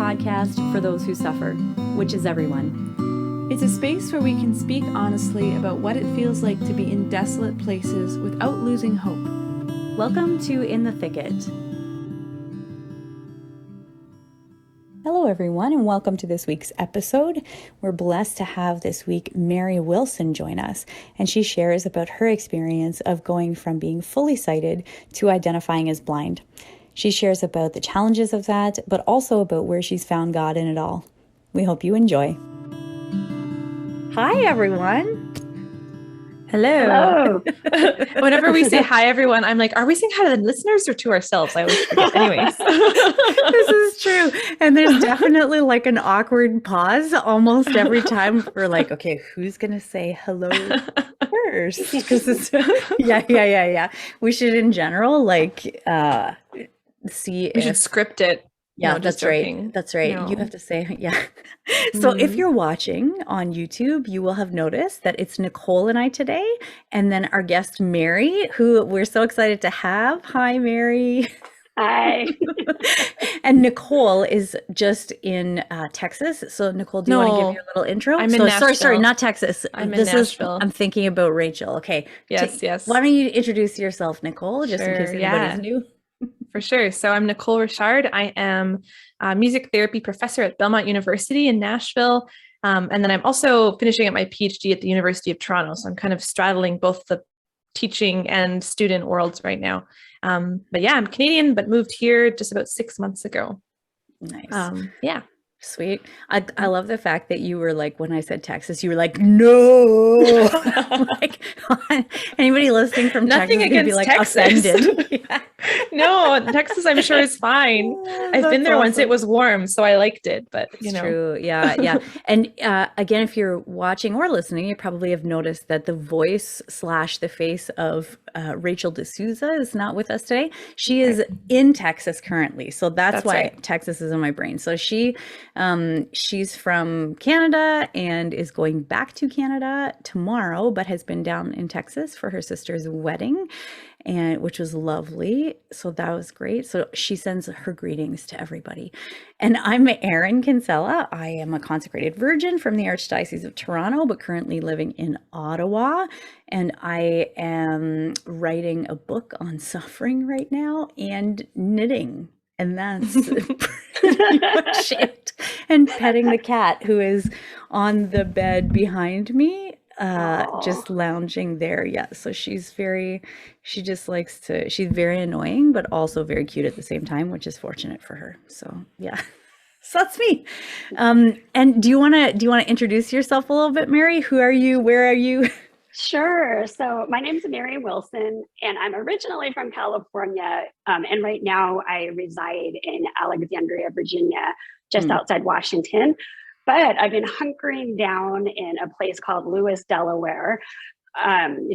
podcast for those who suffer, which is everyone. It's a space where we can speak honestly about what it feels like to be in desolate places without losing hope. Welcome to In the Thicket. Hello, everyone, and welcome to this week's episode. We're blessed to have this week Mary Wilson join us, and she shares about her experience of going from being fully sighted to identifying as blind. She shares about the challenges of that, but also about where she's found God in it all. We hope Hello. you enjoy. Hi, everyone. Hello. Whenever we say hi, everyone, I'm like, are we saying hi to the listeners or to ourselves? I always forget. Anyways. This is true. And there's definitely like an awkward pause almost every time. We're like, okay, who's going to say hello first? Because it's, yeah. We should in general, like, see We should script it. Yeah, no, that's joking. right. That's right. No. You have to say, yeah. So if you're watching on YouTube, you will have noticed that it's Nicole and I today, and then our guest, Mary, who we're so excited to have. Hi, Mary. Hi. And Nicole is just in Texas. So Nicole, do you want to give your little intro? I'm in Nashville. Sorry, not Texas. I'm in Nashville. I'm thinking about Rachel. Okay. Yes. Why don't you introduce yourself, Nicole, just in case anybody's new? For sure. So I'm Nicole Richard. I am a music therapy professor at Belmont University in Nashville. And then I'm also finishing up my PhD at the University of Toronto. So I'm kind of straddling both the teaching and student worlds right now. But yeah, I'm Canadian, but moved here just about 6 months ago. Nice. Yeah. Sweet. I love the fact that you were like, when I said Texas, you were like, no. Like, anybody listening from Nothing Texas against be like Texas. offended. Yeah. No, Texas, I'm sure is fine. I've been there once. It was warm, so I liked it. But you know, true. Yeah. And again, if you're watching or listening, you probably have noticed that the voice / the face of Rachel D'Souza is not with us today. She is in Texas currently, so that's why right. Texas is in my brain. So she's from Canada and is going back to Canada tomorrow, but has been down in Texas for her sister's wedding, and which was lovely. So that was great. So she sends her greetings to everybody. And I'm Erin Kinsella. I am a consecrated virgin from the Archdiocese of Toronto, but currently living in Ottawa. And I am writing a book on suffering right now and knitting. And that's pretty much it. And petting the cat who is on the bed behind me, just lounging there. Yeah. So she's very annoying, but also very cute at the same time, which is fortunate for her. So yeah. So that's me. And do you want to introduce yourself a little bit, Mary? Who are you? Where are you? Sure. So my name is Mary Wilson, and I'm originally from California. And right now I reside in Alexandria, Virginia, just outside Washington. But I've been hunkering down in a place called Lewis, Delaware,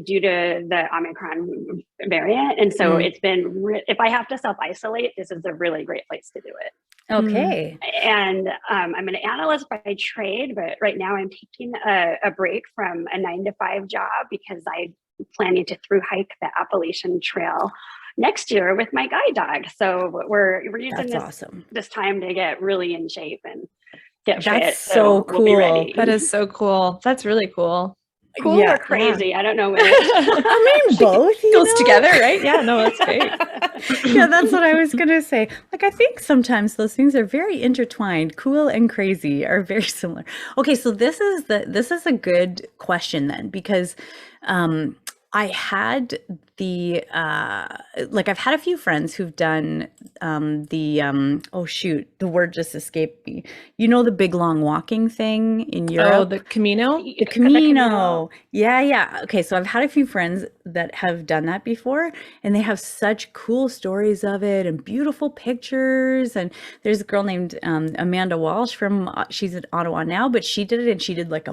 due to the Omicron variant. And so it's been, if I have to self-isolate, this is a really great place to do it. Okay. And I'm an analyst by trade, but right now I'm taking a break from a 9-to-5 job because I'm planning to through hike the Appalachian Trail next year with my guide dog. So we're using this time to get really in shape and get fit. That's so cool. We'll be ready. That is so cool. That's really cool. Cool or crazy? I don't know. I mean, both goes together, right? Yeah, no, that's great. Yeah, that's what I was gonna say. Like, I think sometimes those things are very intertwined. Cool and crazy are very similar. Okay, so this is a good question then, because I had I've had a few friends who've done the word just escaped me. You know, the big long walking thing in Europe? Oh, the Camino? The Camino. Yeah. Okay, so I've had a few friends that have done that before, and they have such cool stories of it and beautiful pictures. And there's a girl named Amanda Walsh she's in Ottawa now, but she did it, and she did like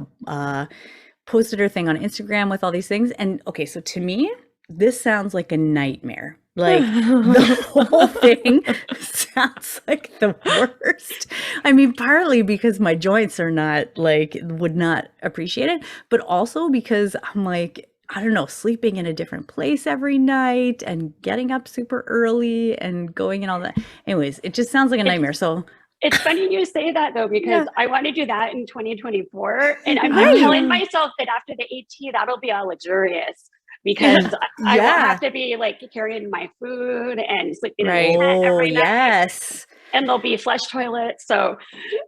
posted her thing on Instagram with all these things. And okay, so to me, this sounds like a nightmare. Like the whole thing sounds like the worst. I mean, partly because my joints are would not appreciate it, but also because I'm like, I don't know, sleeping in a different place every night and getting up super early and going and all that. Anyways, it just sounds like a nightmare. So It's funny you say that though, because Yeah. I want to do that in 2024. And I'm Right. telling myself that after the AT, that'll be all luxurious because I won't have to be like carrying my food and sleeping in a tent Oh, every night. yes. And there'll be flush toilets. So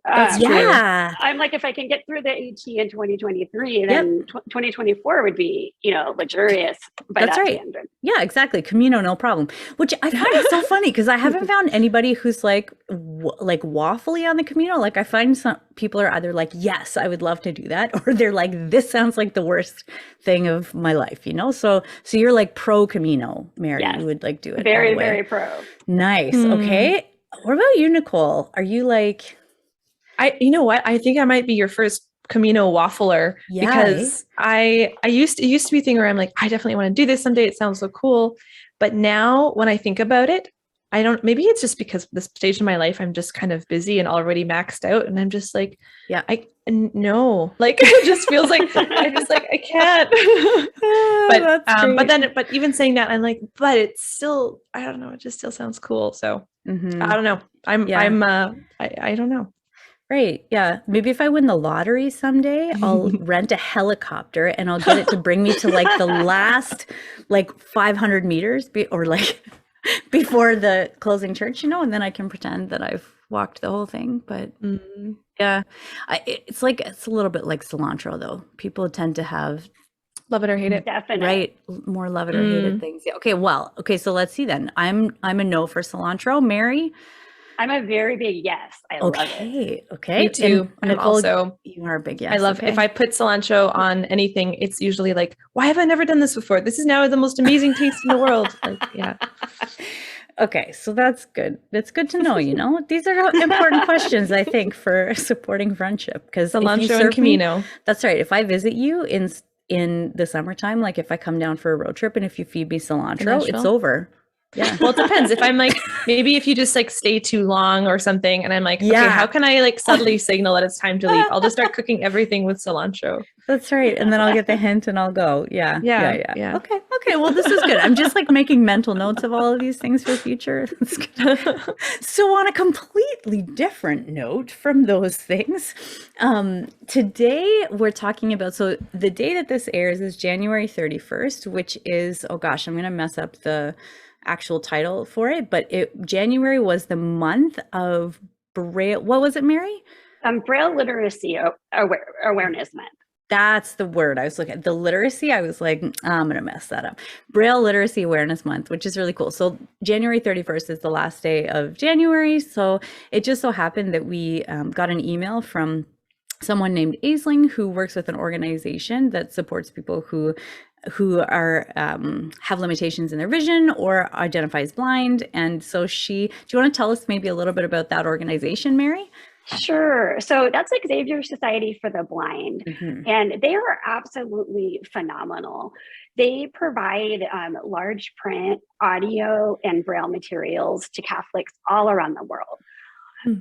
That's true. Yeah. I'm like, if I can get through the AT in 2023, Yep. then 2024 would be, luxurious by That's that right. standard. Yeah, exactly. Camino, no problem. Which I find is so funny because I haven't found anybody who's like waffly on the Camino. Like I find some people are either like, yes, I would love to do that, or they're like, this sounds like the worst thing of my life, So you're like pro Camino, Mary. Yes. You would like do it. Very, all the way. very pro. Nice. Okay. What about you, Nicole? Are you like You know what? I think I might be your first Camino waffler because it used to be a thing where I'm like, I definitely want to do this someday. It sounds so cool. But now when I think about it, maybe it's just because this stage in my life, I'm just kind of busy and already maxed out. And I'm just like, no, like, it just feels like, I'm just like, I can't. But even saying that, I'm like, but it's still, I don't know. It just still sounds cool. So I don't know. I don't know. Right. Yeah. Maybe if I win the lottery someday, I'll rent a helicopter and I'll get it to bring me to like the last 500 meters before the closing church, and then I can pretend that I've walked the whole thing. But yeah, it's a little bit like cilantro though. People tend to have love it or hate it. Definitely. Right. More love it or hate it things. Yeah. Okay. So let's see then. I'm a no for cilantro. Mary? I'm a very big yes. I love it. Okay. Me too. And I'm also, you are a big yes. I love if I put cilantro on anything, it's usually like, why have I never done this before? This is now the most amazing taste in the world. Yeah. Okay. So that's good. That's good to know, These are important questions, I think, for supporting friendship. Because cilantro and Camino. That's right. If I visit you in the summertime, like if I come down for a road trip and if you feed me cilantro, it's over. Yeah. Well, it depends. If I'm like, maybe if you just like stay too long or something, and I'm like, okay, how can I like subtly signal that it's time to leave? I'll just start cooking everything with cilantro. That's right. And then I'll get the hint and I'll go. Yeah. Okay. Well, this is good. I'm just like making mental notes of all of these things for future. That's good. So on a completely different note from those things, today we're talking about, so the day that this airs is January 31st, which is, oh gosh, I'm going to mess up the actual title for it, but January was the month of Braille. What was it, Mary? Braille Literacy Awareness Month. That's the word I was looking at. The literacy, I was like, I'm going to mess that up. Braille Literacy Awareness Month, which is really cool. So January 31st is the last day of January. So it just so happened that we got an email from someone named Aisling who works with an organization that supports people who are have limitations in their vision or identify as blind. And so do you want to tell us maybe a little bit about that organization, Mary? Sure. So that's Xavier Society for the Blind, and they are absolutely phenomenal. They provide large print, audio, and Braille materials to Catholics all around the world.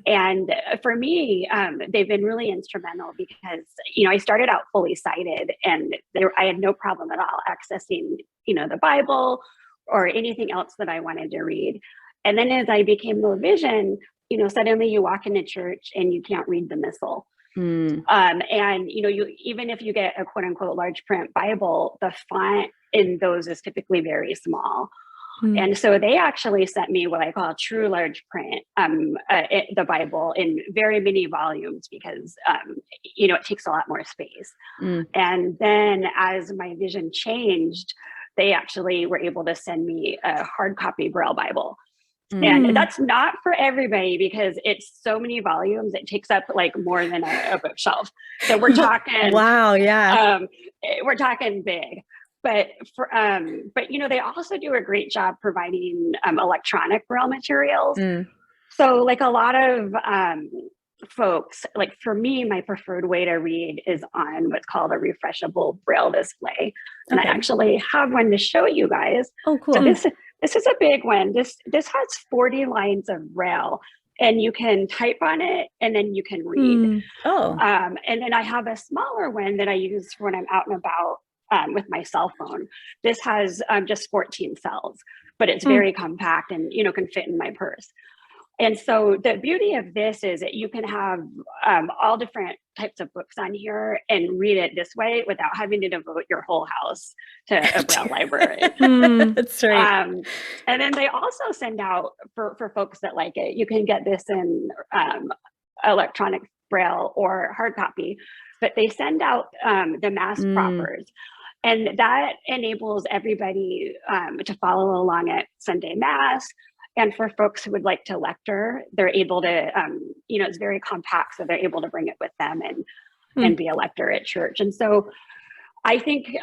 And for me, they've been really instrumental because, I started out fully sighted and I had no problem at all accessing, the Bible or anything else that I wanted to read. And then as I became low vision, suddenly you walk into church and you can't read the missal. And, you even if you get a quote unquote large print Bible, the font in those is typically very small. And so they actually sent me what I call true large print, the Bible in very many volumes because, it takes a lot more space. And then as my vision changed, they actually were able to send me a hard copy Braille Bible. And that's not for everybody because it's so many volumes. It takes up like more than a bookshelf. So we're talking, wow, yeah, we're talking big. But they also do a great job providing electronic Braille materials. So like a lot of folks, like for me, my preferred way to read is on what's called a refreshable Braille display. And I actually have one to show you guys. Oh, cool. So this is a big one. This has 40 lines of Braille. And you can type on it and then you can read. And then I have a smaller one that I use when I'm out and about with my cell phone. This has just 14 cells, but it's very compact and, can fit in my purse. And so the beauty of this is that you can have all different types of books on here and read it this way without having to devote your whole house to a Braille library. That's right. And then they also send out, for folks that like it, you can get this in electronic Braille or hard copy, but they send out the Mass Proffers. And that enables everybody to follow along at Sunday Mass. And for folks who would like to lecture, they're able to, it's very compact, so they're able to bring it with them and be a lector at church. And so I think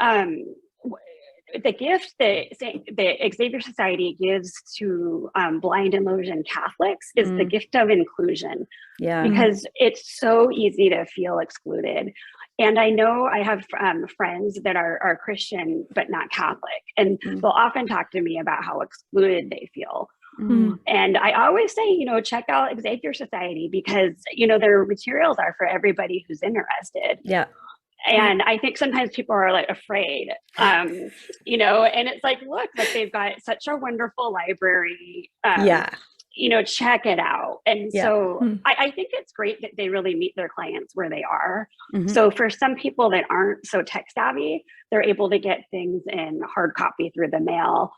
the gift that the Xavier Society gives to blind and low vision Catholics is the gift of inclusion. Yeah. Because it's so easy to feel excluded. And I know I have friends that are Christian, but not Catholic. And they'll often talk to me about how excluded they feel. And I always say, check out Xavier Society because, their materials are for everybody who's interested. Yeah. And I think sometimes people are like afraid, and it's like, look, like they've got such a wonderful library. Check it out. And so I think it's great that they really meet their clients where they are. So for some people that aren't so tech savvy, they're able to get things in hard copy through the mail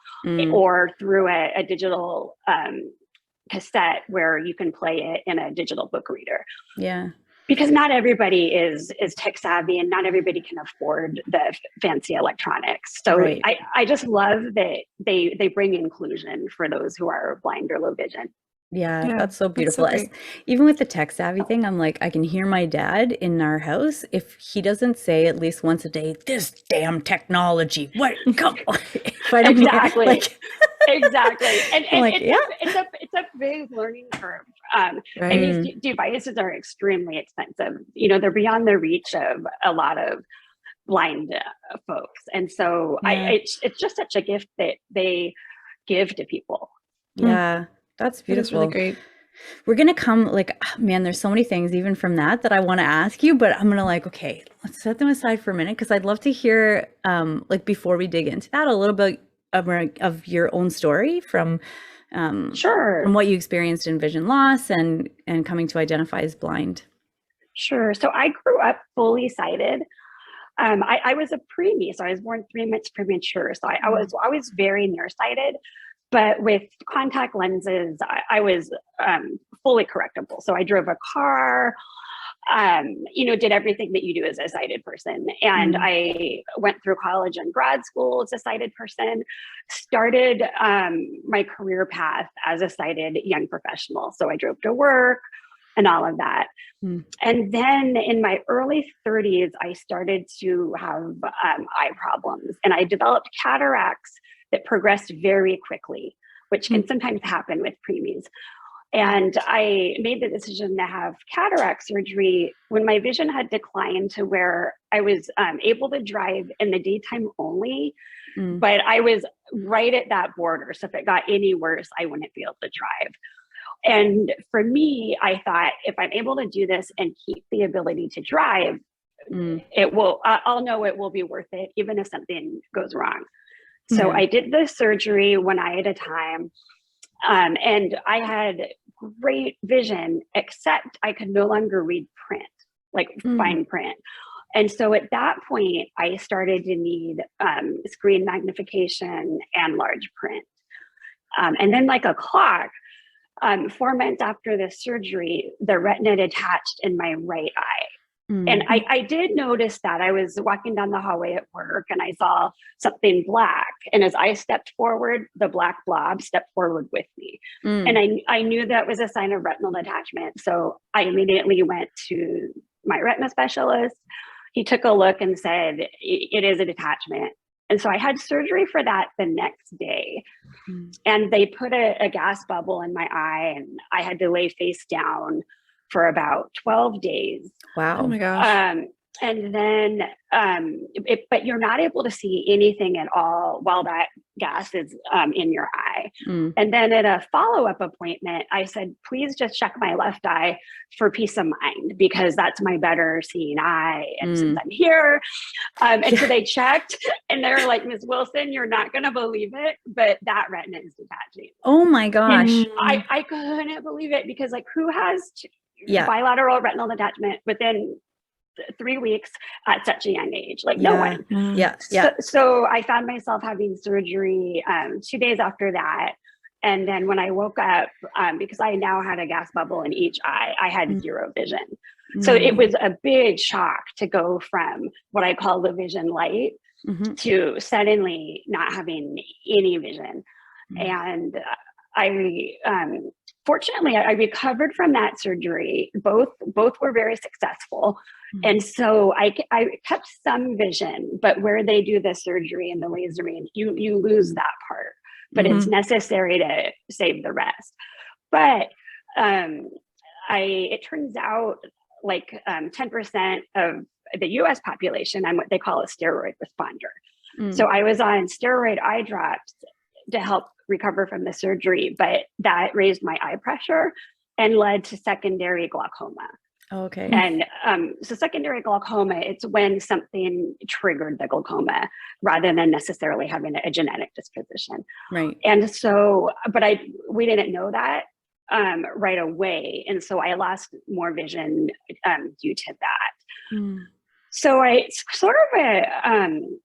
or through a digital cassette where you can play it in a digital book reader. Yeah. Because not everybody is tech savvy and not everybody can afford the fancy electronics. So I just love that they bring inclusion for those who are blind or low vision. Yeah, that's so beautiful. That's so Even with the tech savvy thing, I'm like, I can hear my dad in our house. If he doesn't say at least once a day, this damn technology, what, come on. Exactly. Exactly. And it's a big learning curve. And these devices are extremely expensive. They're beyond the reach of a lot of blind folks. And so it's just such a gift that they give to people. Yeah. That's beautiful. Really great. We're going to come man, there's so many things even from that I want to ask you, but I'm going to okay, let's set them aside for a minute. Cause I'd love to hear, before we dig into that, a little bit of your own story from what you experienced in vision loss and coming to identify as blind. Sure. So I grew up fully sighted. I was a preemie, so I was born 3 months premature. So I was always very nearsighted. But with contact lenses, I was fully correctable. So I drove a car, did everything that you do as a sighted person. And I went through college and grad school as a sighted person, started my career path as a sighted young professional. So I drove to work and all of that. And then in my early 30s, I started to have eye problems and I developed cataracts that progressed very quickly, which can sometimes happen with preemies. And I made the decision to have cataract surgery when my vision had declined to where I was able to drive in the daytime only, but I was right at that border. So if it got any worse, I wouldn't be able to drive. And for me, I thought if I'm able to do this and keep the ability to drive, I'll know it will be worth it, even if something goes wrong. So I did the surgery one eye at a time, and I had great vision, except I could no longer read print, fine print. And so at that point, I started to need screen magnification and large print. And then like a clock, 4 months after the surgery, the retina detached in my right eye. And I did notice that I was walking down the hallway at work and I saw something black. And as I stepped forward, the black blob stepped forward with me. And I knew that was a sign of retinal detachment. So I immediately went to my retina specialist. He took a look and said, it is a detachment. And so I had surgery for that the next day. And they put a gas bubble in my eye and I had to lay face down for about 12 days. Wow. Oh my gosh. And then, but you're not able to see anything at all while that gas is in your eye. And then at a follow-up appointment, I said, please just check my left eye for peace of mind, because that's my better seeing eye. And since I'm here, and so they checked and they're like, Ms. Wilson, you're not going to believe it, but that retina is detaching. Oh my gosh. And I couldn't believe it, because like, who has bilateral retinal detachment within 3 weeks at such a young age? Like no one. So I found myself having surgery 2 days after that. And then when I woke up, because I now had a gas bubble in each eye, I had zero vision. So it was a big shock to go from what I call the vision light to suddenly not having any vision. And fortunately, I recovered from that surgery. Both were very successful. And so I kept some vision, but where they do the surgery and the lasering, you lose that part, but it's necessary to save the rest. But it turns out like 10% of the US population, I'm what they call a steroid responder. So I was on steroid eye drops to help recover from the surgery, but that raised my eye pressure and led to secondary glaucoma. Okay. And so secondary glaucoma, it's when something triggered the glaucoma rather than necessarily having a genetic disposition. Right. And so, but we didn't know that right away. And so I lost more vision due to that. So it's sort of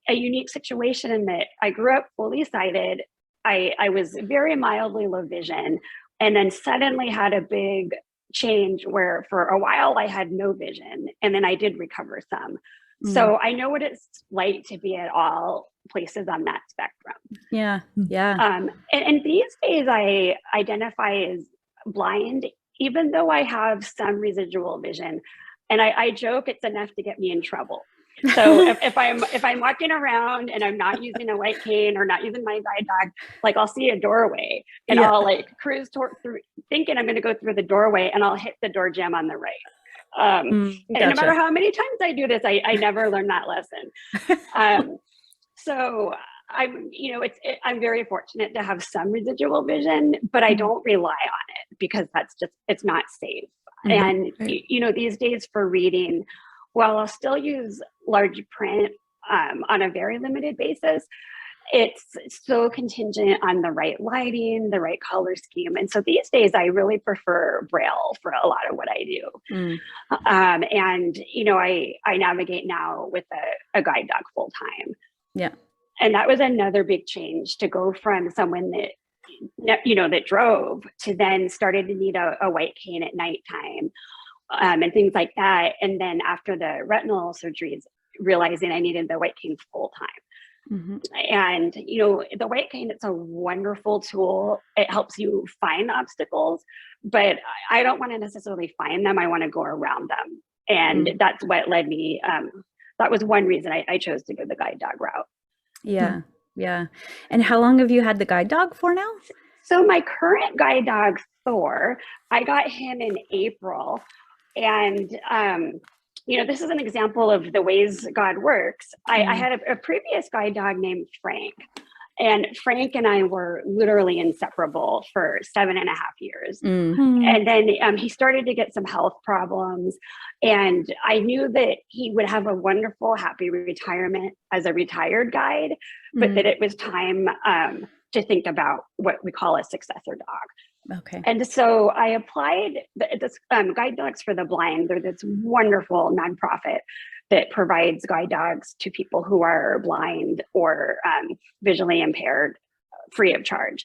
a unique situation in that I grew up fully sighted. I was very mildly low vision, and then suddenly had a big change where for a while I had no vision, and then I did recover some. So I know what it's like to be at all places on that spectrum. Yeah. And these days I identify as blind, even though I have some residual vision. And I joke it's enough to get me in trouble. So if I'm walking around and I'm not using a white cane or not using my guide dog, like I'll see a doorway and I'll like cruise through thinking I'm going to go through the doorway, and I'll hit the door jamb on the right. And no matter how many times I do this, I never learn that lesson. So I'm very fortunate to have some residual vision, but I don't rely on it because it's not safe. And these days for reading, while I'll still use large print on a very limited basis, it's so contingent on the right lighting, the right color scheme. And so these days I really prefer Braille for a lot of what I do. And, I navigate now with a guide dog full time. Yeah. And that was another big change, to go from someone that drove to then started to need a white cane at nighttime. And things like that. And then after the retinal surgeries, realizing I needed the white cane full time. And, the white cane, it's a wonderful tool. It helps you find obstacles, but I don't want to necessarily find them. I want to go around them. And that's what led me. That was one reason I chose to go the guide dog route. Yeah. And how long have you had the guide dog for now? So my current guide dog, Thor, I got him in April. And, this is an example of the ways God works. I had a previous guide dog named Frank, and Frank and I were literally inseparable for 7.5 years. And then he started to get some health problems, and I knew that he would have a wonderful, happy retirement as a retired guide, but that it was time to think about what we call a successor dog. Okay. And so I applied this Guide Dogs for the Blind. They're this wonderful nonprofit that provides guide dogs to people who are blind or visually impaired free of charge.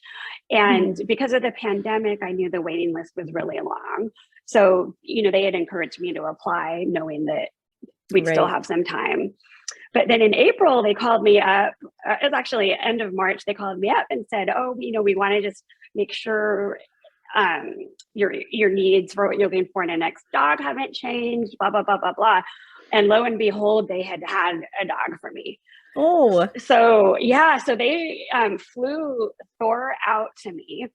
And because of the pandemic, I knew the waiting list was really long. So, they had encouraged me to apply knowing that we'd still have some time. But then in April, they called me up. It was actually end of March. They called me up and said, we want to just make sure your needs for what you're looking for in a next dog haven't changed, blah, blah, blah, blah, blah. And lo and behold, they had a dog for me. Oh. So they flew Thor out to me.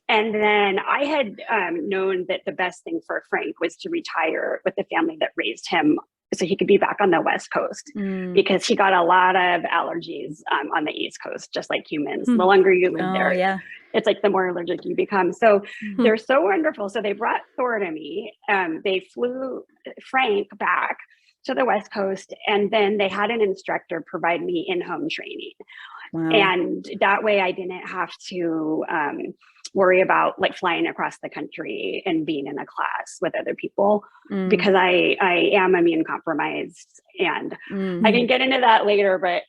And then I had known that the best thing for Frank was to retire with the family that raised him so he could be back on the West Coast because he got a lot of allergies on the East Coast, just like humans. The longer you live there, yeah. it's like the more allergic you become. So they're so wonderful. So they brought Thor to me. They flew Frank back to the West Coast, and then they had an instructor provide me in-home training. Wow. And that way I didn't have to worry about like flying across the country and being in a class with other people because I am immune compromised, and I can get into that later, but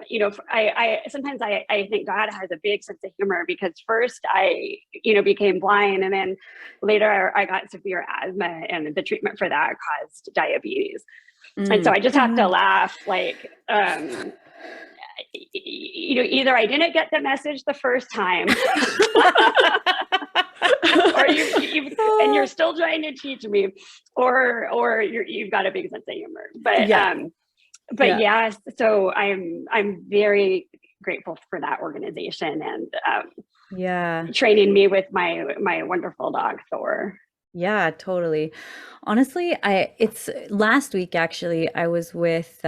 you know, I sometimes I think God has a big sense of humor because first I, you know, became blind, and then later I got severe asthma, and the treatment for that caused diabetes. And so I just have to laugh, like, you know, either I didn't get the message the first time or you're still trying to teach me, or you've got a big sense of humor. But yeah, so I'm very grateful for that organization and training me with my wonderful dog Thor. Yeah, totally. Honestly, it's last week actually, I was with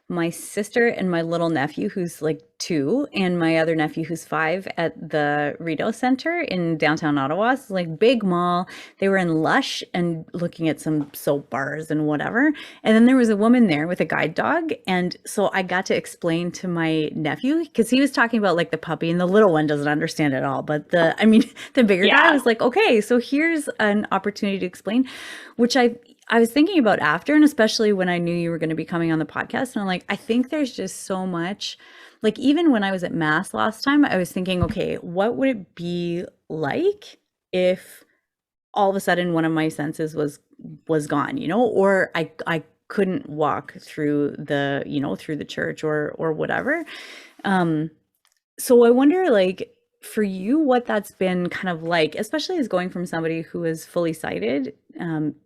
my sister and my little nephew who's like 2 and my other nephew who's 5 at the Rideau Center in downtown Ottawa. It's like big mall. They were in Lush and looking at some soap bars and whatever. And then there was a woman there with a guide dog. And so I got to explain to my nephew because he was talking about like the puppy, and the little one doesn't understand it all. But the bigger guy was like, okay, so here's an opportunity to explain, which I was thinking about after, and especially when I knew you were going to be coming on the podcast. And I'm like, I think there's just so much, like even when I was at Mass last time, I was thinking, okay, what would it be like if all of a sudden one of my senses was gone, you know, or I couldn't walk through the, you know, through the church or whatever. So I wonder, like, for you, what that's been kind of like, especially as going from somebody who is fully sighted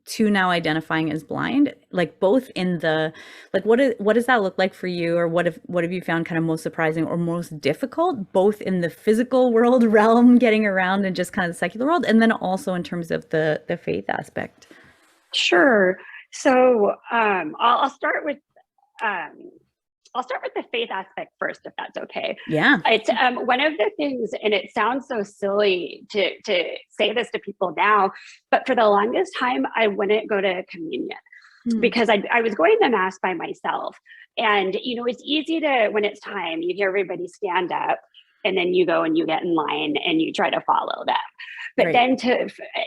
to now identifying as blind, like both in the, like, what does that look like for you? Or what have you found kind of most surprising or most difficult, both in the physical world realm, getting around, and just kind of the secular world, and then also in terms of the faith aspect? Sure. So I'll start with the faith aspect first, if that's okay. Yeah. It's one of the things, and it sounds so silly to say this to people now, but for the longest time, I wouldn't go to communion because I was going to Mass by myself. And, you know, it's easy to, when it's time, you hear everybody stand up, and then you go and you get in line and you try to follow them. But then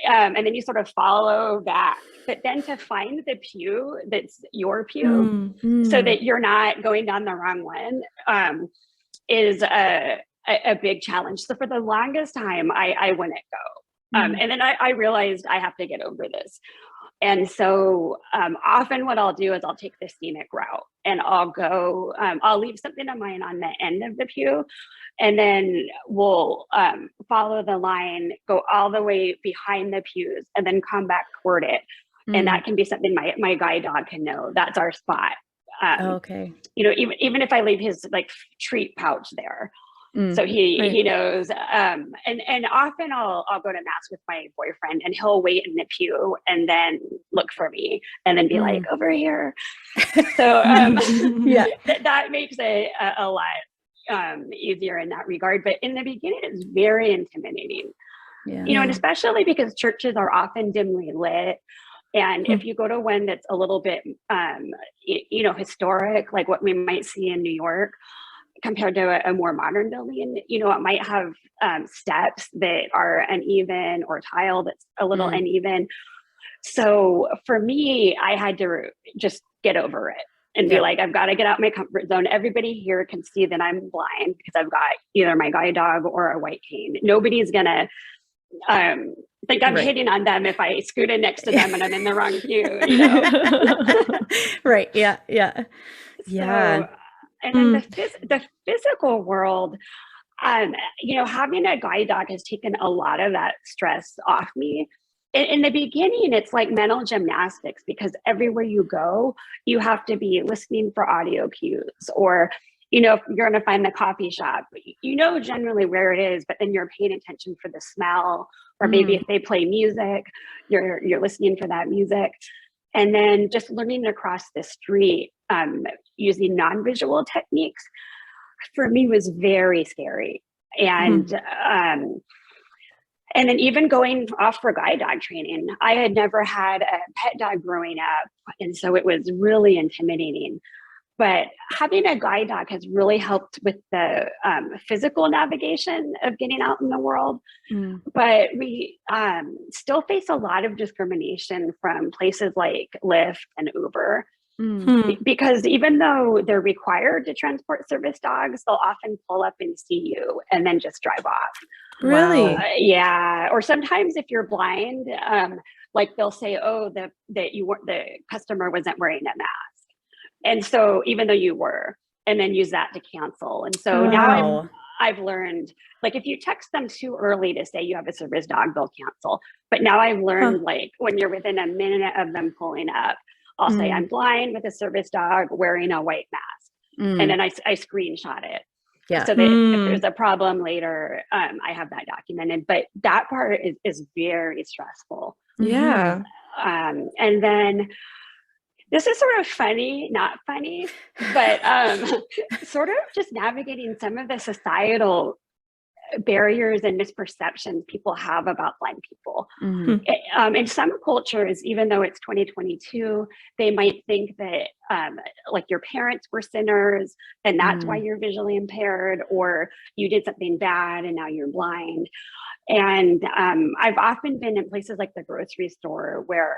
and then you sort of follow back. But then to find the pew that's your pew so that you're not going down the wrong one is a big challenge. So for the longest time, I wouldn't go. And then I realized I have to get over this. And so often what I'll do is I'll take the scenic route, and I'll go, I'll leave something of mine on the end of the pew, and then we'll follow the line, go all the way behind the pews, and then come back toward it. And that can be something my guide dog can know. That's our spot. Okay. You know, even if I leave his like treat pouch there. So he knows. And often I'll go to Mass with my boyfriend, and he'll wait in the pew and then look for me and then be like, over here. So that makes it a lot easier in that regard. But in the beginning, it's very intimidating. Yeah. You know, and especially because churches are often dimly lit. And if you go to one that's a little bit, you know, historic, like what we might see in New York, compared to a more modern building, you know, it might have steps that are uneven or tile that's a little uneven. So for me, I had to just get over it and be like, I've got to get out my comfort zone. Everybody here can see that I'm blind because I've got either my guide dog or a white cane. Nobody's gonna think I'm hitting on them if I scoot in next to them and I'm in the wrong pew, you know? Right. Yeah. Yeah. Yeah. So, and then the physical world, you know, having a guide dog has taken a lot of that stress off me. In the beginning, it's like mental gymnastics because everywhere you go, you have to be listening for audio cues, or you know, if you're going to find the coffee shop, you know generally where it is, but then you're paying attention for the smell, or maybe if they play music, you're listening for that music. And then just learning to cross the street using non-visual techniques for me was very scary. And and then even going off for guide dog training, I had never had a pet dog growing up, and so it was really intimidating. But having a guide dog has really helped with the physical navigation of getting out in the world. But we still face a lot of discrimination from places like Lyft and Uber. Because even though they're required to transport service dogs, they'll often pull up and see you and then just drive off. Really? Yeah. Or sometimes if you're blind, like they'll say, oh, the customer wasn't wearing a mask. And so even though you were, and then use that to cancel. And so now I've learned, like, if you text them too early to say you have a service dog, they'll cancel. But now I've learned, like, when you're within a minute of them pulling up, I'll say I'm blind with a service dog wearing a white mask. And then I screenshot it. Yeah. So that if there's a problem later, I have that documented. But that part is very stressful. Yeah. And then this is sort of funny, not funny, but sort of just navigating some of the societal barriers and misperceptions people have about blind people. In some cultures, even though it's 2022, they might think that like your parents were sinners and that's why you're visually impaired, or you did something bad and now you're blind. And I've often been in places like the grocery store where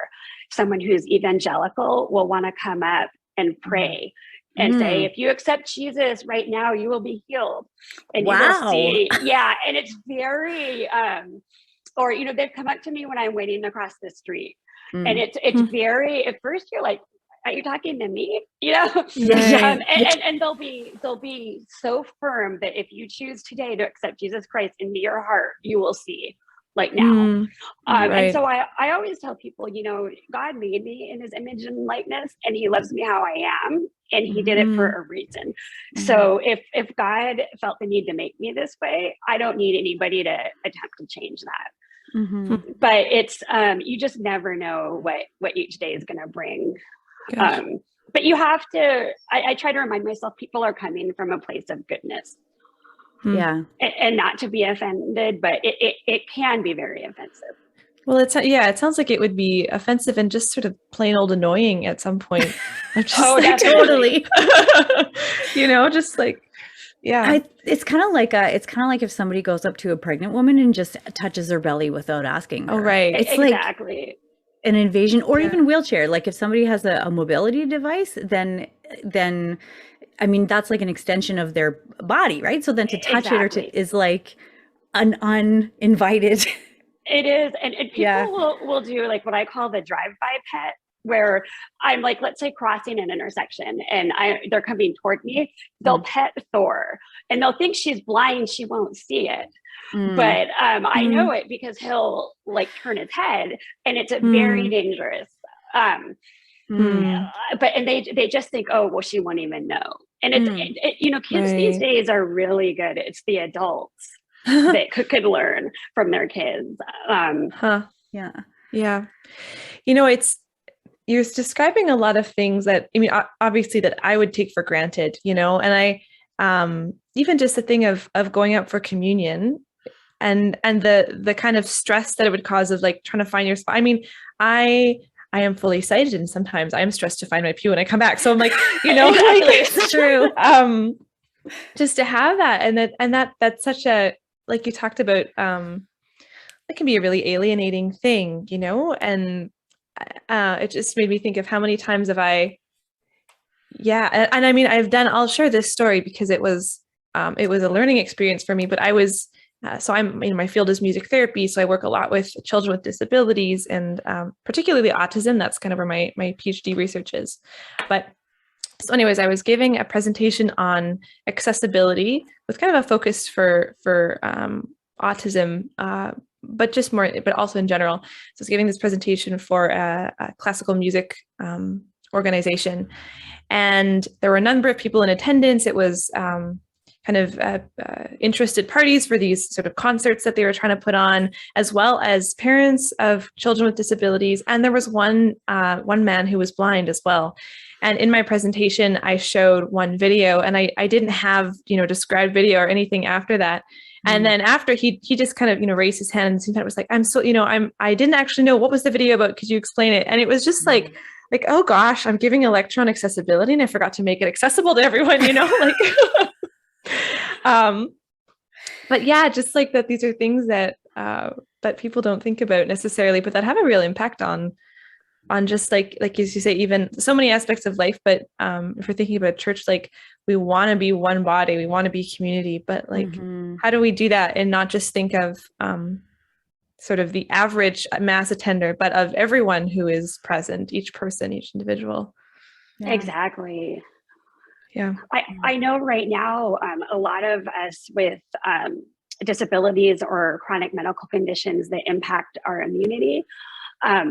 someone who's evangelical will want to come up and pray and say, if you accept Jesus right now, you will be healed. And you will see, and it's very, or, you know, they've come up to me when I'm waiting across the street. And it's very, at first you're like, are you talking to me? You know? And they'll be so firm that if you choose today to accept Jesus Christ into your heart, you will see, like, now. And so I always tell people, you know, God made me in his image and likeness, and he loves me how I am, and he did it for a reason. So if God felt the need to make me this way, I don't need anybody to attempt to change that. But it's you just never know what each day is going to bring. But you have to, I try to remind myself, people are coming from a place of goodness. And not to be offended, but it can be very offensive. Well, it sounds like it would be offensive and just sort of plain old annoying at some point. Just totally. You know, just like, it's kind of like if somebody goes up to a pregnant woman and just touches her belly without asking her. Oh, right. It's exactly. Like an invasion, or even wheelchair. Like if somebody has a mobility device, then I mean, that's like an extension of their body, right? So then to touch it is like an uninvited. It is. And people will do like what I call the drive-by pet, where I'm like, let's say crossing an intersection and they're coming toward me, they'll pet Thor and they'll think she's blind, she won't see it. But I know it because he'll like turn his head, and it's very dangerous. But they just think, oh, well, she won't even know. And it you know, kids these days are really good. It's the adults that could learn from their kids. Yeah. You know, you're describing a lot of things that, I mean, obviously that I would take for granted, you know, and I, even just the thing of going out for communion and the kind of stress that it would cause of like trying to find your spot. I mean, I am fully sighted, and sometimes I am stressed to find my pew when I come back. So I'm like, you know, like, it's true. Just to have that, and that's such a, like you talked about, it can be a really alienating thing, you know, and it just made me think of how many times have I, and I mean, I'll share this story because it was a learning experience for me, but I was, so my field is music therapy. So I work a lot with children with disabilities and particularly autism. That's kind of where my PhD research is. But so anyways, I was giving a presentation on accessibility with kind of a focus for autism, but also in general. So I was giving this presentation for a classical music organization. And there were a number of people in attendance. It was kind of interested parties for these sort of concerts that they were trying to put on, as well as parents of children with disabilities. And there was one man who was blind as well. And in my presentation, I showed one video, and I didn't have, described video or anything after that. And then after he just kind of, raised his hand and was like, I didn't actually know what was the video about. Could you explain it? And it was just like, oh gosh, I'm giving electron accessibility and I forgot to make it accessible to everyone, but yeah, just like that, these are things that people don't think about necessarily, but that have a real impact on just like as you say, even so many aspects of life. But if we're thinking about church, like we want to be one body, we want to be community, but like, how do we do that and not just think of sort of the average mass attender, but of everyone who is present, each person, each individual? Yeah. Exactly. Yeah. I know right now, a lot of us with disabilities or chronic medical conditions that impact our immunity,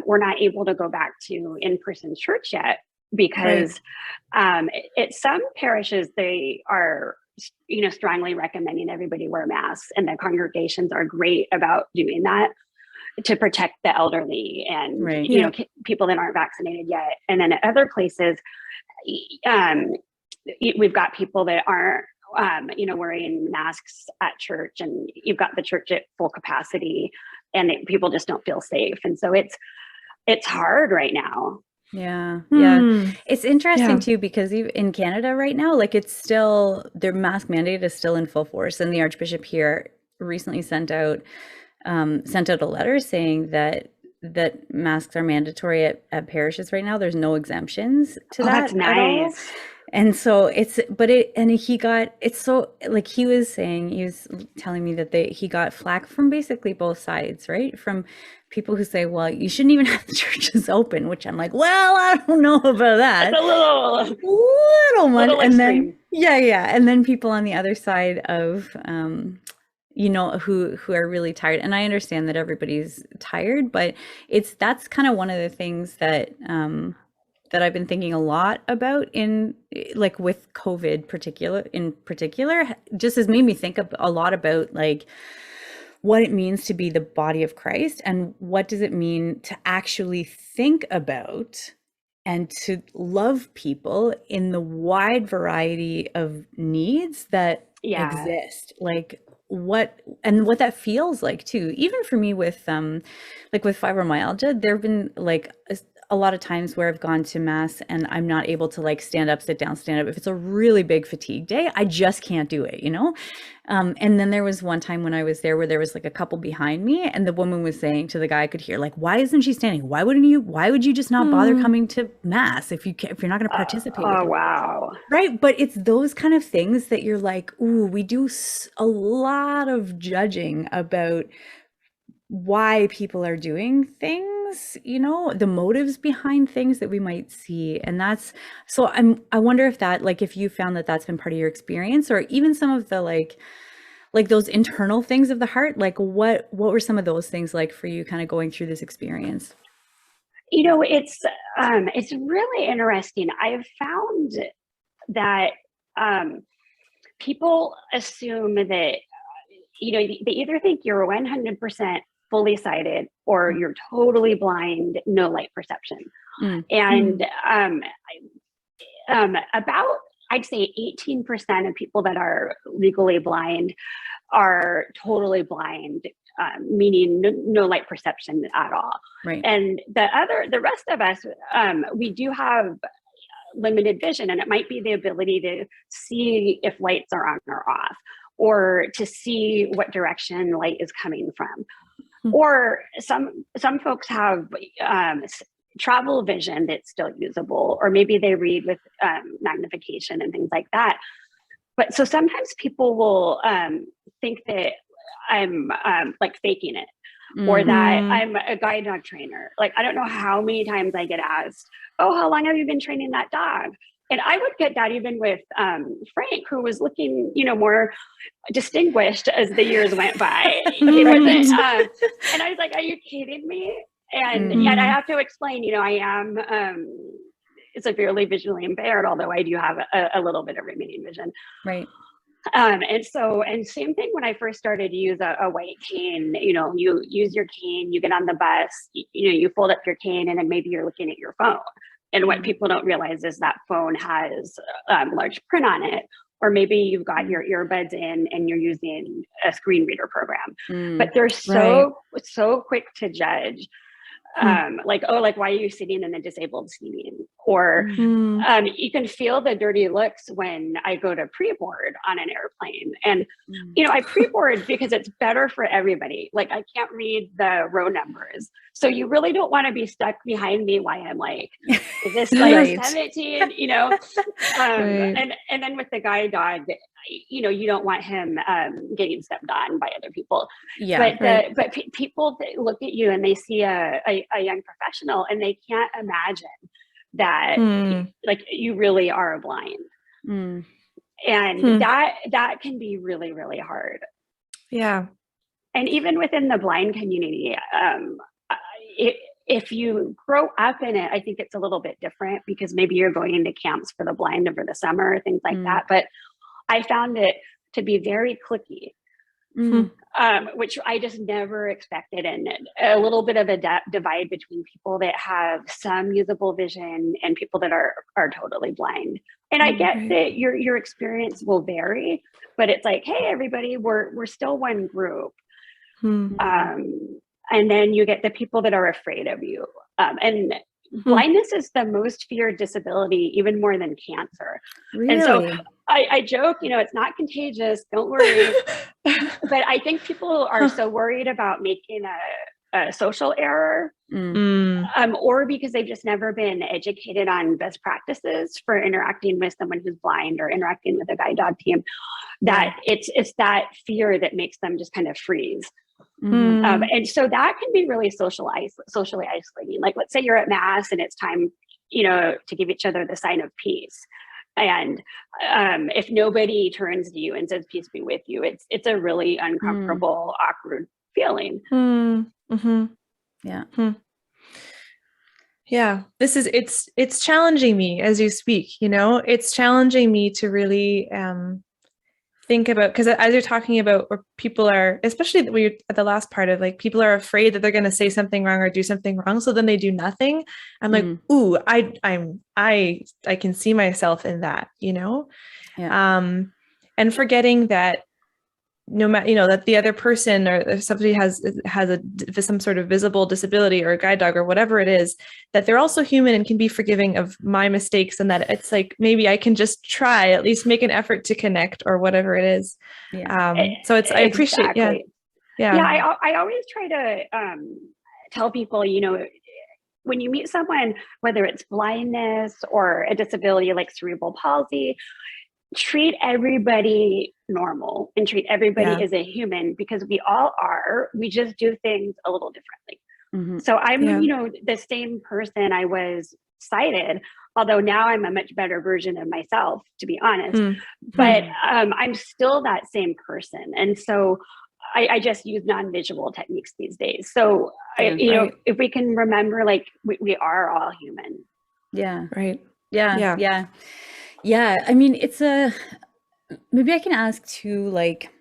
we're not able to go back to in-person church yet because at some parishes, they are, strongly recommending everybody wear masks, and the congregations are great about doing that to protect the elderly and, people that aren't vaccinated yet. And then at other places, we've got people that aren't, wearing masks at church, and you've got the church at full capacity, and people just don't feel safe. And so it's hard right now. Yeah. It's interesting too, because even in Canada right now, like it's still, their mask mandate is still in full force. And the Archbishop here recently sent out a letter saying that masks are mandatory at parishes right now. There's no exemptions to that. That's nice. And so he was telling me that he got flack from basically both sides, right? From people who say, well, you shouldn't even have the churches open, which I'm like, well, I don't know about that. That's a little much. Little and extreme. then, and then people on the other side of, who are really tired. And I understand that everybody's tired, but that's kind of one of the things that I've been thinking a lot about in like with COVID in particular, just has made me think a lot about like what it means to be the body of Christ, and what does it mean to actually think about and to love people in the wide variety of needs that exist. Like what that feels like too. Even for me with like with fibromyalgia, there have been like a lot of times where I've gone to mass and I'm not able to like stand up, sit down, stand up. If it's a really big fatigue day, I just can't do it, And then there was one time when I was there where there was like a couple behind me, and the woman was saying to the guy I could hear, like, why isn't she standing? Why would you just not bother coming to mass if you're not going to participate? Oh, wow. Right. But it's those kind of things that you're like, ooh, we do a lot of judging about why people are doing things, the motives behind things that we might see. And I wonder if that, like, if you found that that's been part of your experience, or even some of the like those internal things of the heart, like what were some of those things like for you kind of going through this experience? It's really interesting. I've found that people assume that, they either think you're 100% fully sighted or you're totally blind, no light perception. And about, I'd say 18% of people that are legally blind are totally blind, meaning no light perception at all. Right. And the rest of us, we do have limited vision, and it might be the ability to see if lights are on or off, or to see what direction light is coming from. Or some folks have travel vision that's still usable, or maybe they read with magnification and things like that. But so sometimes people will think that I'm like faking it, or that I'm a guide dog trainer. Like, I don't know how many times I get asked, oh, how long have you been training that dog? And I would get that even with Frank, who was looking, more distinguished as the years went by. And I was like, are you kidding me? And yet I have to explain, I am severely visually impaired, although I do have a little bit of remaining vision. Right. And same thing when I first started to use a white cane. You use your cane, you get on the bus, you fold up your cane, and then maybe you're looking at your phone. And what people don't realize is that phone has large print on it, or maybe you've got your earbuds in and you're using a screen reader program. But they're so quick to judge. Like, why are you sitting in the disabled seating? Or you can feel the dirty looks when I go to pre-board on an airplane. And, I pre-board because it's better for everybody. Like, I can't read the row numbers. So you really don't want to be stuck behind me while I'm like, is this like 17, and then with the guide dog, you don't want him getting stepped on by other people. But people look at you and they see a young professional and they can't imagine that like you really are blind. And that can be really, really hard. Yeah. And even within the blind community, if you grow up in it, I think it's a little bit different because maybe you're going into camps for the blind over the summer, things like that. But I found it to be very cliquey, which I just never expected. And a little bit of a divide between people that have some usable vision and people that are totally blind. And I get that your experience will vary, but it's like, hey, everybody, we're still one group. And then you get the people that are afraid of you. And blindness is the most feared disability, even more than cancer. Really? And so I joke, it's not contagious, don't worry. But I think people are so worried about making a social error, or because they've just never been educated on best practices for interacting with someone who's blind or interacting with a guide dog team, that it's that fear that makes them just kind of freeze. And so that can be really socially isolating. Like, let's say you're at Mass and it's time, to give each other the sign of peace. And if nobody turns to you and says, peace be with you, it's a really uncomfortable, awkward feeling. Yeah. Yeah. It's challenging me as you speak, it's challenging me to really think about, because as you're talking about where people are, especially when you're at the last part of like, people are afraid that they're going to say something wrong or do something wrong. So then they do nothing. I'm like, ooh, I can see myself in that, and forgetting that no matter, that the other person or if somebody has some sort of visible disability or a guide dog or whatever it is, that they're also human and can be forgiving of my mistakes, and that it's like, maybe I can just try, at least make an effort to connect or whatever it is. So I appreciate, I always try to tell people, when you meet someone, whether it's blindness or a disability like cerebral palsy, treat everybody normal and treat everybody as a human, because we all are. We just do things a little differently. So I'm, the same person I was sighted, although now I'm a much better version of myself, to be honest. But I'm still that same person. And so I just use non-visual techniques these days. So, if we can remember, like, we are all human. Yeah. Right. Yeah. I mean, maybe I can ask too, like,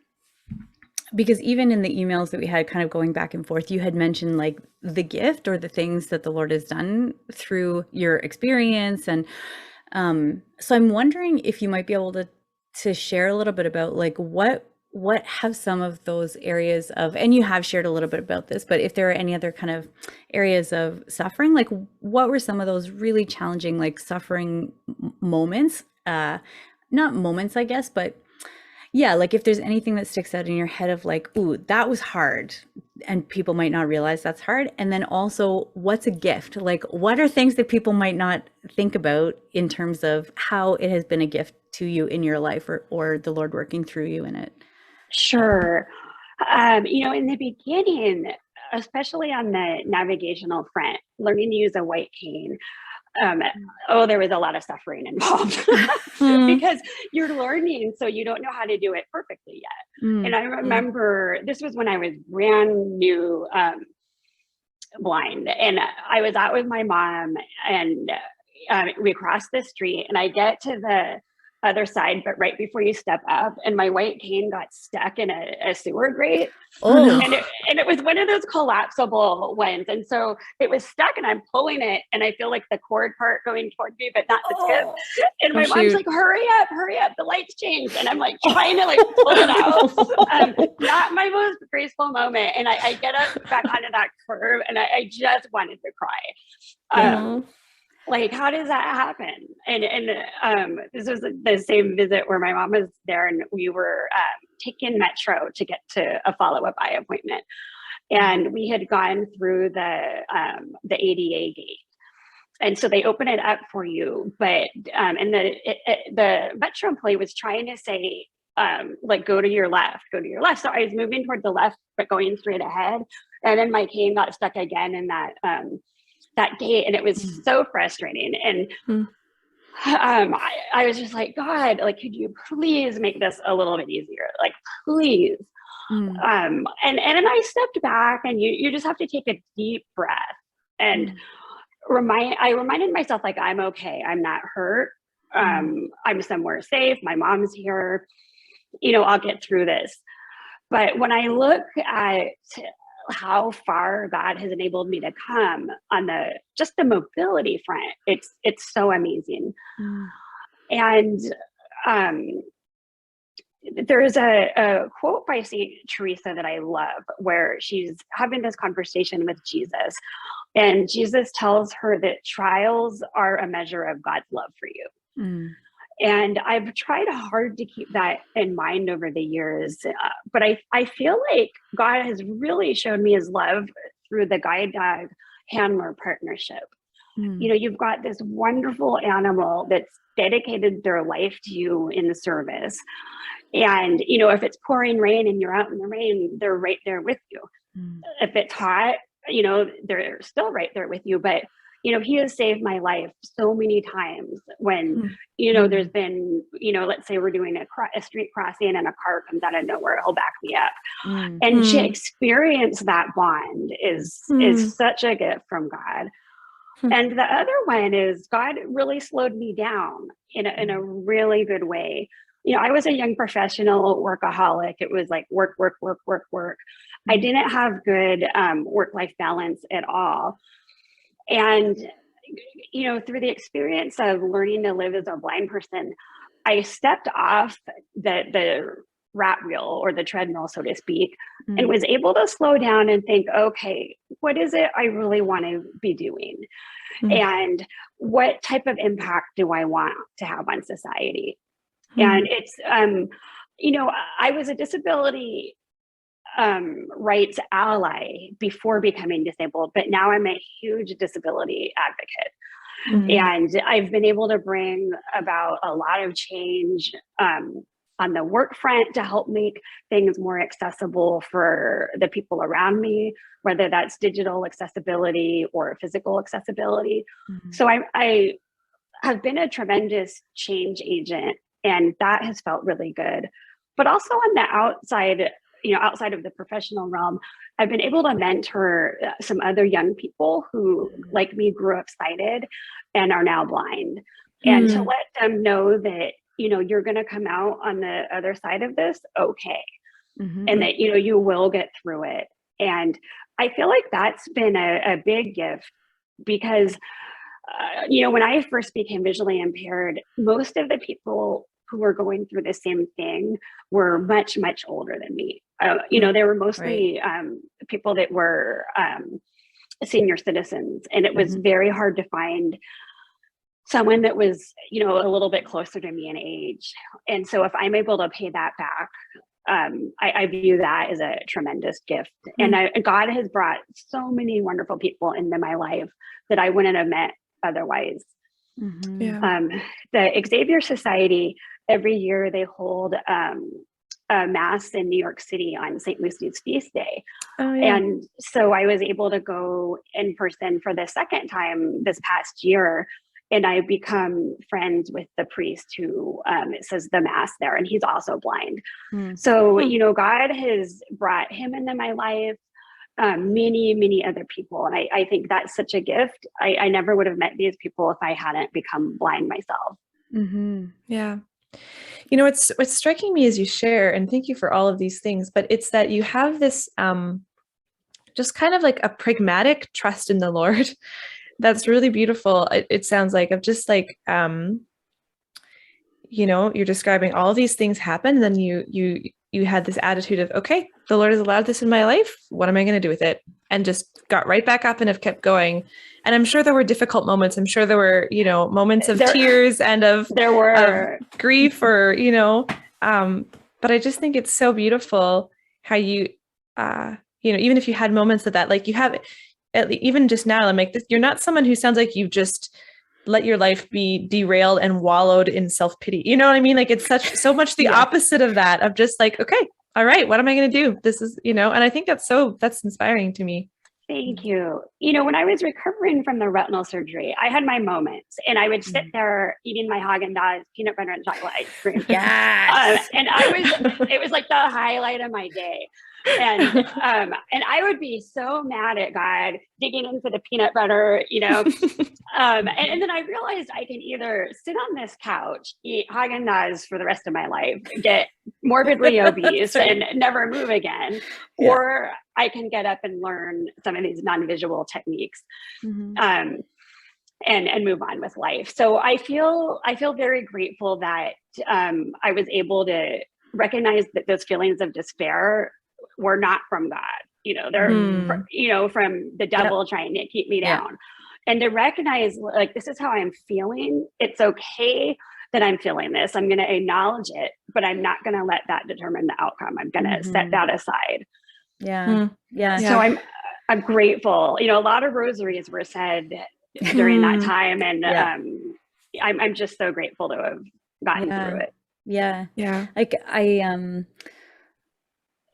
because even in the emails that we had kind of going back and forth, you had mentioned like the gift or the things that the Lord has done through your experience. And so I'm wondering if you might be able to share a little bit about like what have some of those areas of, and you have shared a little bit about this, but if there are any other kind of areas of suffering, like what were some of those really challenging, like suffering moments, not moments, I guess, but yeah, like if there's anything that sticks out in your head of like, ooh, that was hard, and people might not realize that's hard. And then also, what's a gift? Like, what are things that people might not think about in terms of how it has been a gift to you in your life, or the Lord working through you in it? Sure. In the beginning, especially on the navigational front, learning to use a white cane, there was a lot of suffering involved because you're learning, so you don't know how to do it perfectly yet. And I remember this was when I was brand new blind, and I was out with my mom, and we cross the street and I get to the other side, but right before you step up, and my white cane got stuck in a sewer grate. Oh, And it was one of those collapsible ones. And so it was stuck and I'm pulling it and I feel like the cord part going toward me, but not the tip. And my mom's like, hurry up, the lights changed. And I'm like trying to like pull it out. Not my most graceful moment. And I get up back onto that curb and I just wanted to cry. Like, how does that happen? And this was the same visit where my mom was there and we were taking Metro to get to a follow-up eye appointment. And we had gone through the ADA gate. And so they open it up for you. But and the Metro employee was trying to say, like, go to your left. So I was moving toward the left, but going straight ahead. And then my cane got stuck again in that gate, and it was so frustrating. And I was just like, God, like, could you please make this a little bit easier? Like, please. And then I stepped back, and you just have to take a deep breath and I reminded myself, like, I'm okay. I'm not hurt. I'm somewhere safe. My mom's here. I'll get through this. But when I look at how far God has enabled me to come on just the mobility front, it's so amazing. And there's a quote by Saint Teresa that I love, where she's having this conversation with Jesus, and Jesus tells her that trials are a measure of God's love for you. And I've tried hard to keep that in mind over the years, but I feel like God has really shown me his love through the guide dog handler partnership. You've got this wonderful animal that's dedicated their life to you in the service. And, if it's pouring rain and you're out in the rain, they're right there with you. If it's hot, they're still right there with you. But he has saved my life so many times when, there's been, let's say we're doing a street crossing and a car comes out of nowhere, he'll back me up. And to experience that bond is such a gift from God. And the other one is God really slowed me down in a really good way. I was a young professional workaholic. It was like work. I didn't have good work-life balance at all. And, through the experience of learning to live as a blind person, I stepped off the rat wheel or the treadmill, so to speak, and was able to slow down and think, okay, what is it I really want to be doing? And what type of impact do I want to have on society? And it's, I was a disability rights ally before becoming disabled, but now I'm a huge disability advocate. And I've been able to bring about a lot of change on the work front to help make things more accessible for the people around me, whether that's digital accessibility or physical accessibility. So I have been a tremendous change agent, and that has felt really good. But also on the outside, outside of the professional realm, I've been able to mentor some other young people who, like me, grew up sighted and are now blind. And to let them know that, you're going to come out on the other side of this okay. And that, you will get through it. And I feel like that's been a big gift because, when I first became visually impaired, most of the people who were going through the same thing were much, much older than me. They were mostly people that were senior citizens, and it was very hard to find someone that was, a little bit closer to me in age. And so if I'm able to pay that back, I view that as a tremendous gift. And God has brought so many wonderful people into my life that I wouldn't have met otherwise. The Xavier Society, every year they hold a mass in New York City on St. Lucy's feast day. And so I was able to go in person for the second time this past year. And I become friends with the priest who says the mass there, and he's also blind. So, God has brought him into my life. many other people. And I think that's such a gift. I never would have met these people if I hadn't become blind myself. Mm-hmm. Yeah. You know, what's striking me as you share, and thank you for all of these things, but it's that you have this just kind of like a pragmatic trust in the Lord. That's really beautiful. It sounds like, of just like, you know, you're describing all these things happen, and then you had this attitude of, okay, the Lord has allowed this in my life. What am I going to do with it? And just got right back up and have kept going. And I'm sure there were difficult moments. I'm sure there were, you know, moments of tears and of grief, or, you know, but I just think it's so beautiful how you, you know, even if you had moments of that, like you have, even just now, I'm like, this, you're not someone who sounds like you just let your life be derailed and wallowed in self-pity. You know what I mean? Like, it's so much the opposite of that, of just like, okay, all right, what am I going to do? This is, you know, and I think that's inspiring to me. Thank you. You know, when I was recovering from the retinal surgery, I had my moments, and I would sit there eating my Haagen-Dazs peanut butter and chocolate ice cream. Yes. And it was like the highlight of my day. And I would be so mad at God digging into the peanut butter, you know. And then I realized I can either sit on this couch, eat Haagen-Dazs for the rest of my life, get morbidly obese and never move again, or I can get up and learn some of these non-visual techniques, and move on with life. So I feel very grateful that I was able to recognize that those feelings of despair were not from God. You know, they're you know, from the devil trying to keep me down. And to recognize, like, this is how I'm feeling. It's okay that I'm feeling this. I'm going to acknowledge it, but I'm not going to let that determine the outcome. I'm going to set that aside. Yeah. So I'm grateful. You know, a lot of rosaries were said during that time, and I'm just so grateful to have gotten through it. Yeah. Like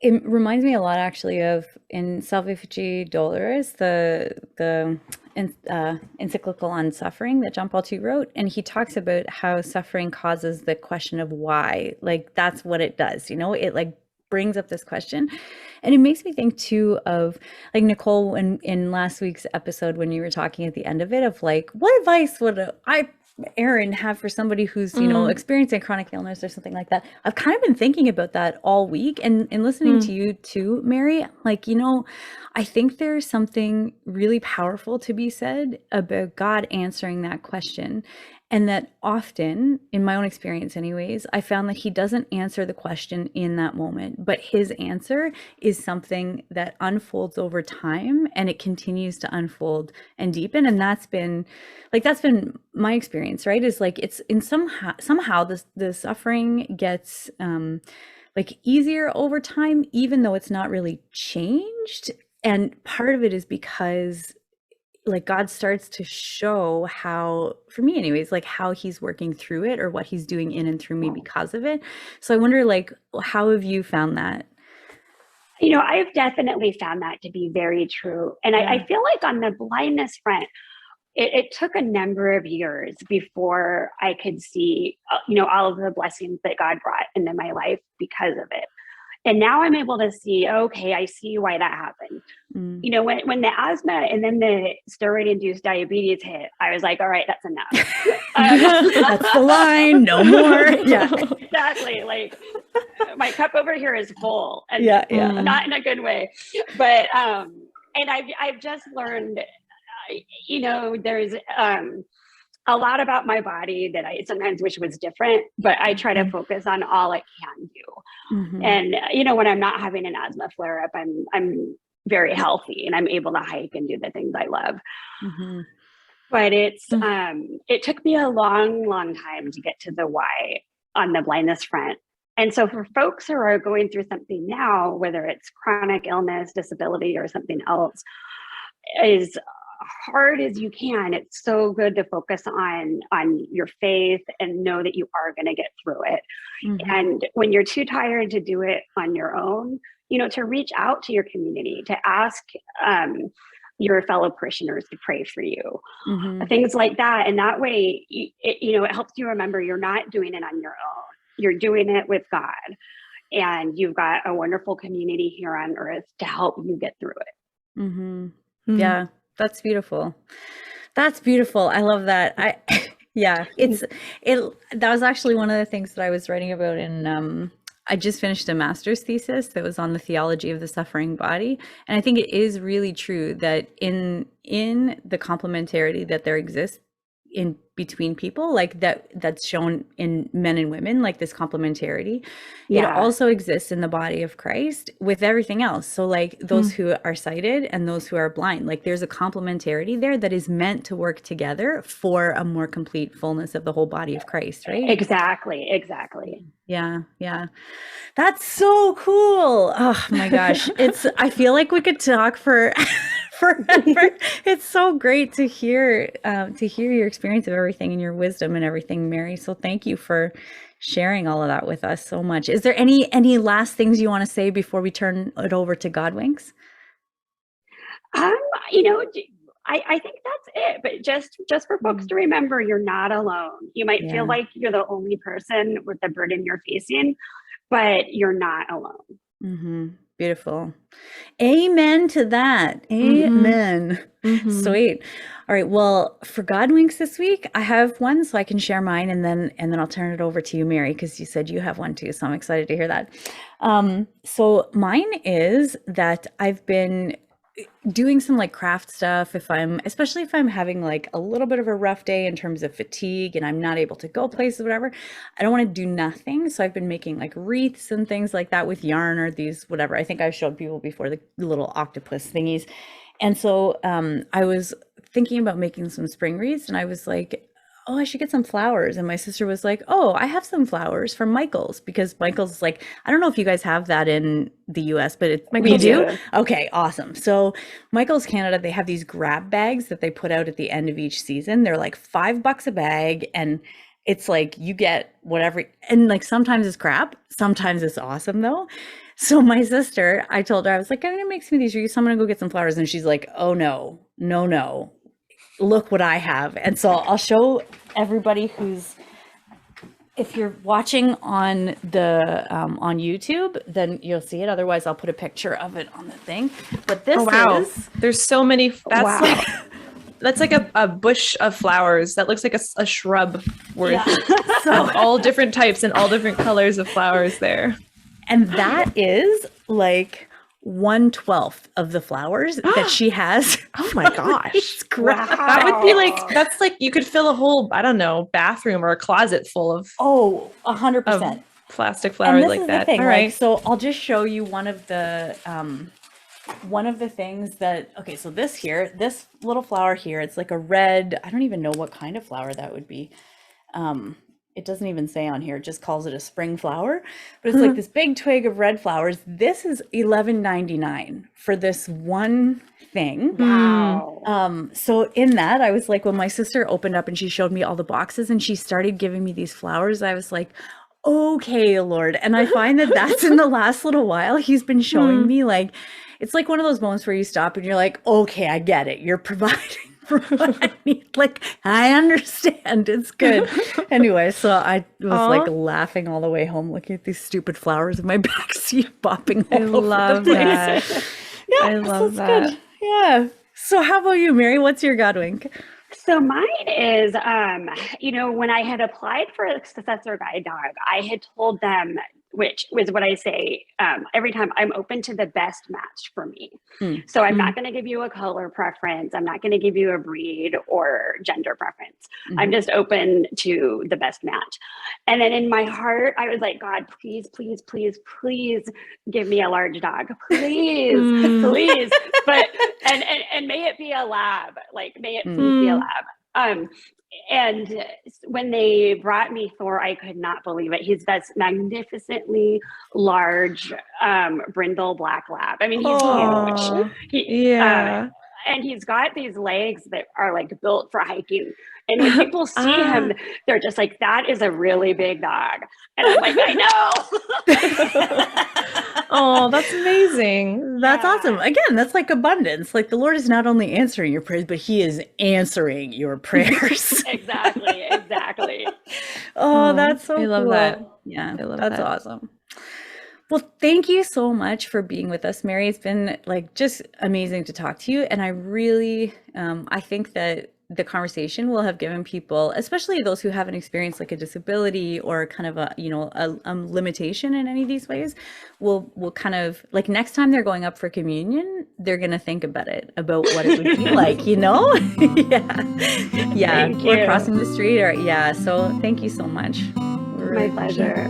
it reminds me a lot, actually, of in Salvifici Doloris, the encyclical on suffering that John Paul II wrote, and he talks about how suffering causes the question of why. Like, that's what it does, you know, it like brings up this question. And it makes me think too of, like, Nicole, in last week's episode, when you were talking at the end of it, of like, what advice would Erin have for somebody who's, you know, experiencing chronic illness or something like that? I've kind of been thinking about that all week, and listening to you too, Mary. Like, you know, I think there's something really powerful to be said about God answering that question. And that often, in my own experience anyways, I found that he doesn't answer the question in that moment, but his answer is something that unfolds over time, and it continues to unfold and deepen. And that's been my experience, right? Is like, it's in somehow the suffering gets like easier over time, even though it's not really changed. And part of it is because, like, God starts to show how, for me anyways, like how he's working through it, or what he's doing in and through me because of it. So I wonder, like, how have you found that? You know, I've definitely found that to be very true. And I feel like on the blindness front, it took a number of years before I could see, you know, all of the blessings that God brought into my life because of it. And now I'm able to see, okay, I see why that happened. You know, when the asthma and then the steroid-induced diabetes hit, I was like, all right, that's enough. That's the line, no more. Yeah, exactly. Like, my cup over here is full, and yeah. not in a good way. But and I've just learned, you know, there's a lot about my body that I sometimes wish was different, but I try to focus on all it can do. And, you know, when I'm not having an asthma flare up, I'm very healthy, and I'm able to hike and do the things I love. But it took me a long time to get to the why on the blindness front. And so for folks who are going through something now, whether it's chronic illness, disability, or something else, is hard as you can, it's so good to focus on your faith and know that you are going to get through it. And when you're too tired to do it on your own, you know, to reach out to your community, to ask your fellow parishioners to pray for you, things like that. And that way, you know, it helps you remember you're not doing it on your own. You're doing it with God, and you've got a wonderful community here on earth to help you get through it. Mm-hmm. Mm. Yeah, that's beautiful. That's beautiful. I love that. Yeah, that was actually one of the things that I was writing about in, I just finished a master's thesis that was on the theology of the suffering body. And I think it is really true that in the complementarity that there exists in between people, like that's shown in men and women, like this complementarity, it Yeah. also exists in the body of Christ with everything else. So like those who are sighted and those who are blind, like there's a complementarity there that is meant to work together for a more complete fullness of the whole body of Christ, right? Exactly. Exactly. Yeah, yeah. That's so cool. Oh my gosh. I feel like we could talk for forever. It's so great to hear your experience of everything and your wisdom and everything, Mary. So thank you for sharing all of that with us so much. Is there any last things you want to say before we turn it over to Godwinks? You know, I think that's it. But just for folks to remember, you're not alone. You might feel like you're the only person with the burden you're facing, but you're not alone. Mm-hmm. Beautiful. Amen to that. Amen. Mm-hmm. Sweet. All right. Well, for Godwinks this week, I have one, so I can share mine, and then I'll turn it over to you, Mary, because you said you have one too. So I'm excited to hear that. So mine is that I've been doing some like craft stuff especially if I'm having like a little bit of a rough day in terms of fatigue and I'm not able to go places, whatever. I don't want to do nothing. So I've been making like wreaths and things like that with yarn or these, whatever. I think I've showed people before the little octopus thingies. And so I was thinking about making some spring wreaths and I was like, oh, I should get some flowers. And my sister was like, oh, I have some flowers from Michael's, because Michael's like, I don't know if you guys have that in the US, but we do. Okay, awesome. So Michael's Canada, they have these grab bags that they put out at the end of each season. They're like $5 a bag. And it's like, you get whatever. And like, sometimes it's crap. Sometimes it's awesome though. So my sister, I told her, I was like, I'm going to make some of these wreaths. So I'm going to go get some flowers. And she's like, oh no. Look what I have. And so I'll show everybody if you're watching on the on YouTube, then you'll see it. Otherwise, I'll put a picture of it on the thing. But this is, there's so many. That's like a bush of flowers that looks like a shrub worth of all different types and all different colors of flowers there. And that is like 1/12 of the flowers that she has. Oh my gosh. Wow. That would be like, that's like, you could fill a whole, I don't know, bathroom or a closet full of 100% plastic flowers like that. All right. Like, so I'll just show you one of the things that, okay, so this little flower here, it's like a red, I don't even know what kind of flower that would be. It doesn't even say on here, it just calls it a spring flower, but it's like this big twig of red flowers. This is $11.99 for this one thing. Wow. So in that, I was like, when my sister opened up and she showed me all the boxes and she started giving me these flowers, I was like, okay, Lord. And I find that that's in the last little while, he's been showing me like, it's like one of those moments where you stop and you're like, okay, I get it. You're providing for what I need. Like, I understand. It's good. Anyway, so I was like laughing all the way home, looking at these stupid flowers in my backseat bopping all over the place. That. Yeah, I love so that. Good. Yeah. So how about you, Mary? What's your Godwink? So mine is, when I had applied for a successor guide dog, I had told them, which was what I say every time, I'm open to the best match for me. So I'm not going to give you a color preference. I'm not going to give you a breed or gender preference. I'm just open to the best match. And then in my heart, I was like, God, please, please, please, please give me a large dog. Please, please. But, and may it be a lab, like, may it please be a lab. And when they brought me Thor, I could not believe it. He's this magnificently large brindle black lab. I mean, he's huge. And he's got these legs that are like built for hiking. And when people see him, they're just like, that is a really big dog. And I'm like, I know. Oh, that's amazing. That's awesome. Again, that's like abundance. Like the Lord is not only answering your prayers, but he is answering your prayers. Exactly. Oh, that's so I love cool. that. Yeah, I love that's that. awesome. Well, thank you so much for being with us, Mary. It's been like just amazing to talk to you. And I really, I think that the conversation will have given people, especially those who haven't experienced like a disability or kind of a, a limitation in any of these ways, will kind of like next time they're going up for communion, they're going to think about it, about what it would be like, Yeah. Yeah. Thank Or you. crossing the street or, yeah. So thank you so much. My pleasure.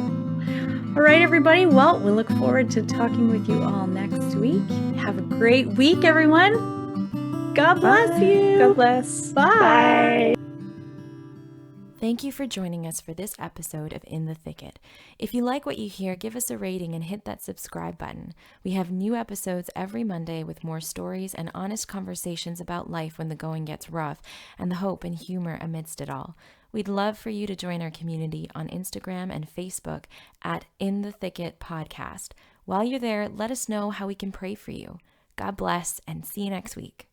All right, everybody. Well, we look forward to talking with you all next week. Have a great week, everyone. God bless you. God bless. Bye. Bye. Thank you for joining us for this episode of In the Thicket. If you like what you hear, give us a rating and hit that subscribe button. We have new episodes every Monday with more stories and honest conversations about life when the going gets rough and the hope and humor amidst it all. We'd love for you to join our community on Instagram and Facebook at In the Thicket Podcast. While you're there, let us know how we can pray for you. God bless and see you next week.